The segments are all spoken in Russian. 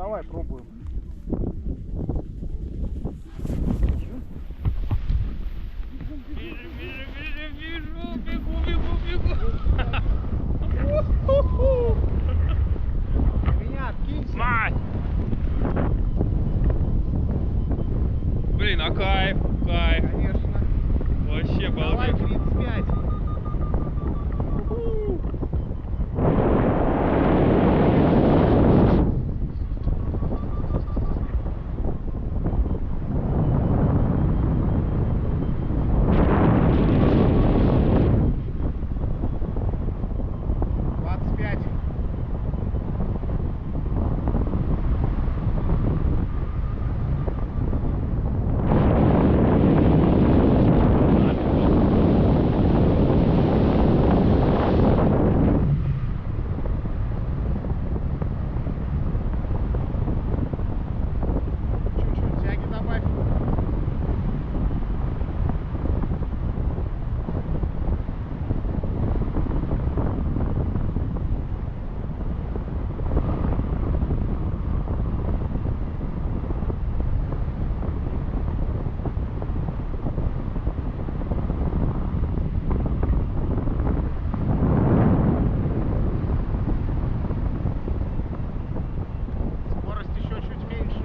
давай пробуем. Вижу, бегу. Меня откинься. Мать! Блин, а кайф. Конечно. Вообще Давай балдеж. 35. Скорость еще чуть меньше.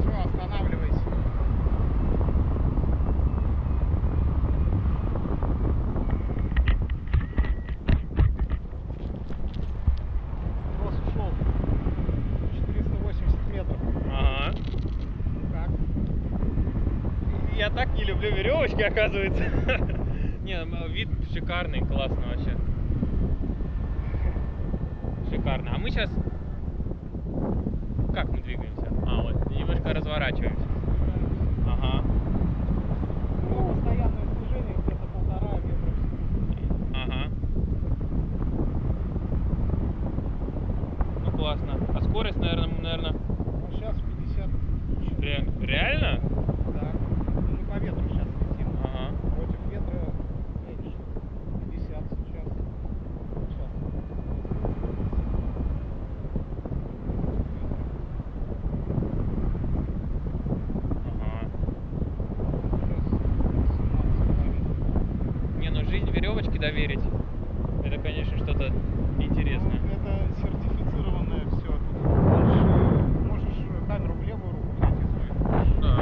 Все, останавливайся. Трос ушел. 480 метров. Ага. Ну как? Я так не люблю веревочки, оказывается. Не, вид шикарный, классно вообще. Шикарно. А мы сейчас... Как мы двигаемся? А, вот, немножко разворачиваемся. Ага. Ну, постоянное движение где-то 1,5 метра в секунду. Ага. Ну классно. А скорость, наверное... Ну, сейчас 50. Реально? Да. Ну, мы по ветру сейчас летим. Ага. Против ветра меньше. 50 сейчас. Сейчас. Ага. Сейчас 17,5. Не, ну жизнь веревочки доверить. Это, конечно, что-то интересное. Ну, это сертифицированное все. Тут можешь камеру в левую руку взять, если хочешь. Да.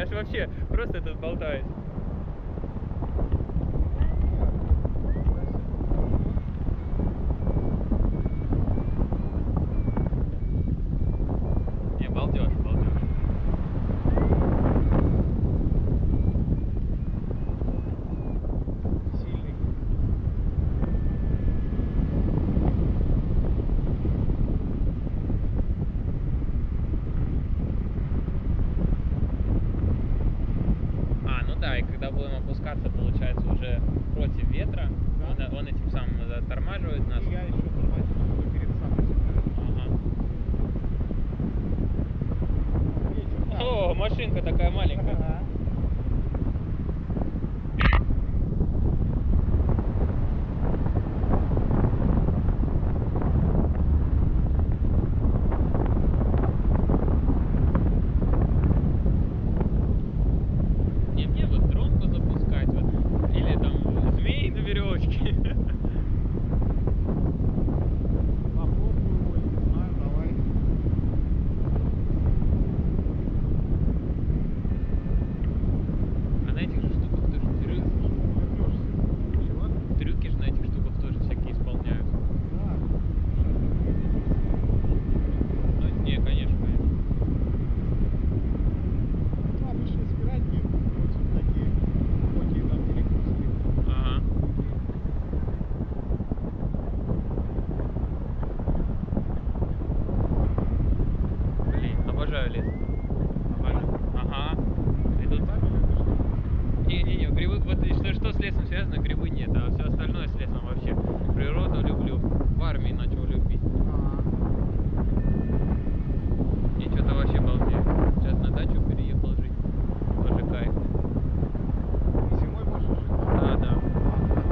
Я ж вообще просто тут болтаюсь. Не, балдеж, балдеж. Сильный. А, ну да, и когда будем опускаться, получается, уже против ветра, Да. он этим самым затормаживает нас. И я еще тормозил, чтобы перед самой землей. Ага. Вечер, да. О, машинка такая маленькая. Ага. Не, мне вот дронку запускать, вот, или там змей на веревочке. Попробую, ой, не знаю, давай. А на этих же штуках тоже Вернешься. Чего? трюки же на этих штуках тоже всякие исполняют. Да. Ну, не, конечно, конечно. Ну, обычно спиральки вот такие, хоть и там перегрузки. Ага. Блин, обожаю лес. Обожаю. Ага. Идут. Не-не-не, грибы, вот что с лесом связано, грибы нет, а все остальное с лесом вообще. Природу люблю, в армии начал любить. И что-то вообще балдею. Сейчас на дачу переехал жить. Тоже кайф. Зимой больше жить. Да, да.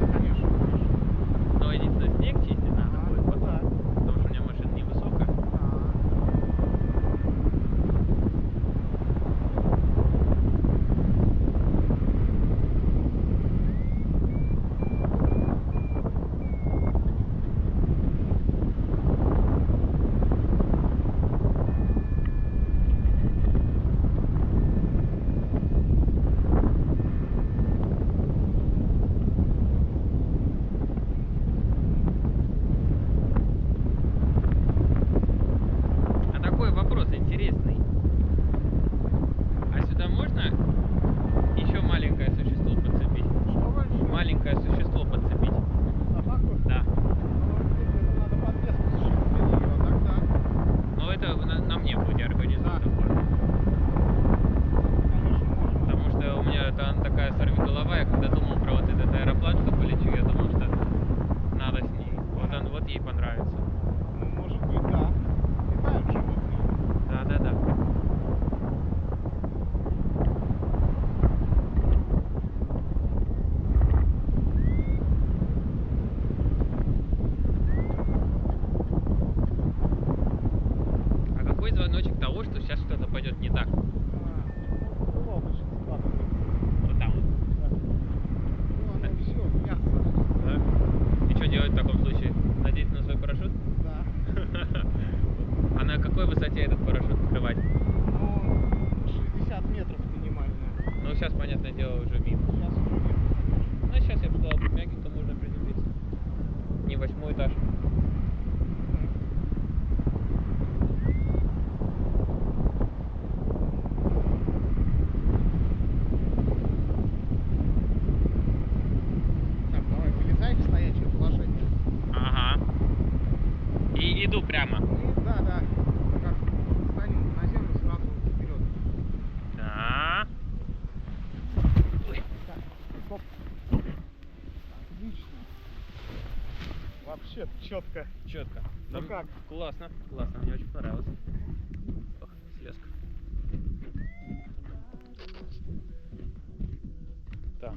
Это, конечно, хорошо. Но единственное, снег чистить надо будет ну потом. да. Потому что у меня машина невысокая. А такой вопрос интересный. А сюда можно еще маленькое существо подцепить? Что больше? Маленькое существо подцепить. Собаку? Да. Ну, надо подвеску сшить для нее, тогда. Но это на мне будет, я организую Да. такое. Конечно, можно. Потому что у меня там такая сорвиголова, я когда думал про вот этот аэроплан, что полечу, я думал, что надо с ней. Вот он, вот ей понравится. Ну, может быть, да. Летают животные. Да, да, да. А какой звоночек того, что сейчас что-то пойдет не так? Было обычно складывают. Вот там вот. Ну, оно все, мясо. Да? И что делать в таком случае? Надеть на свой парашют? Да. А на какой высоте этот парашют открывать? Ну, 60 метров минимальная. Ну, сейчас, понятное дело, уже мимо. Сейчас уже нет, конечно. Ну, сейчас я бы сказал, мягенько можно приземлиться. Не 8-й этаж. Так, давай, вылезай в стоячее положение. Ага. И иду прямо. И, да, да. Как встанем на землю, сразу вперед. Да. Ой. Так, стоп. Отлично. Вообще четко. Четко. Ну как? Классно, классно, мне очень понравилось. Ох, слезка. Так.